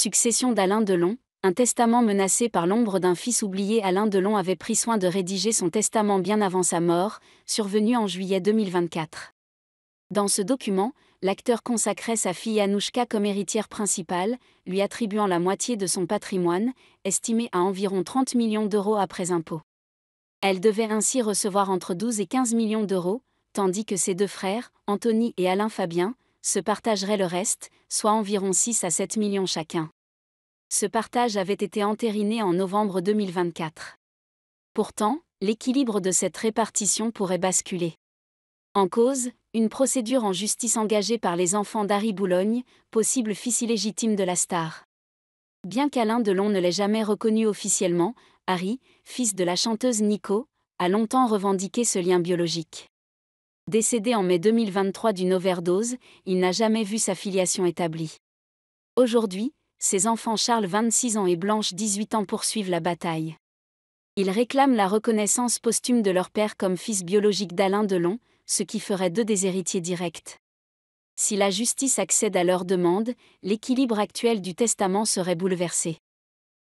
succession d'Alain Delon, un testament menacé par l'ombre d'un fils oublié. Alain Delon avait pris soin de rédiger son testament bien avant sa mort, survenue en juillet 2024. Dans ce document, l'acteur consacrait sa fille Anouchka comme héritière principale, lui attribuant la moitié de son patrimoine, estimé à environ 30 millions d'euros après impôts. Elle devait ainsi recevoir entre 12 et 15 millions d'euros, tandis que ses deux frères, Anthony et Alain Fabien, se partageraient le reste, soit environ 6 à 7 millions chacun. Ce partage avait été entériné en novembre 2024. Pourtant, l'équilibre de cette répartition pourrait basculer. En cause, une procédure en justice engagée par les enfants d'Harry Boulogne, possible fils illégitime de la star. Bien qu'Alain Delon ne l'ait jamais reconnu officiellement, Harry, fils de la chanteuse Nico, a longtemps revendiqué ce lien biologique. Décédé en mai 2023 d'une overdose, il n'a jamais vu sa filiation établie. Aujourd'hui, ses enfants Charles 26 ans et Blanche 18 ans poursuivent la bataille. Ils réclament la reconnaissance posthume de leur père comme fils biologique d'Alain Delon, ce qui ferait d'eux des héritiers directs. Si la justice accède à leur demande, l'équilibre actuel du testament serait bouleversé.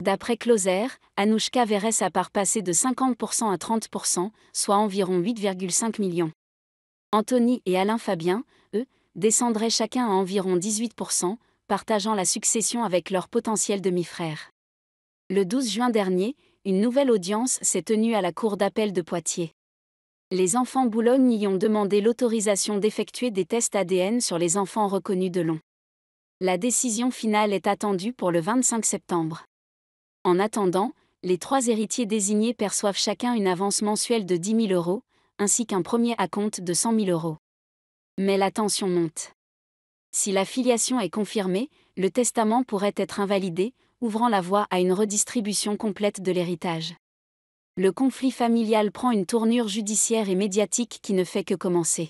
D'après Closer, Anouchka verrait sa part passer de 50% à 30%, soit environ 8,5 millions. Anthony et Alain Fabien, eux, descendraient chacun à environ 18%, partageant la succession avec leur potentiel demi-frère. Le 12 juin dernier, une nouvelle audience s'est tenue à la cour d'appel de Poitiers. Les enfants Boulogne y ont demandé l'autorisation d'effectuer des tests ADN sur les enfants reconnus Delon. La décision finale est attendue pour le 25 septembre. En attendant, les 3 héritiers désignés perçoivent chacun une avance mensuelle de 10 000 euros, ainsi qu'un premier acompte de 100 000 euros. Mais la tension monte. Si la filiation est confirmée, le testament pourrait être invalidé, ouvrant la voie à une redistribution complète de l'héritage. Le conflit familial prend une tournure judiciaire et médiatique qui ne fait que commencer.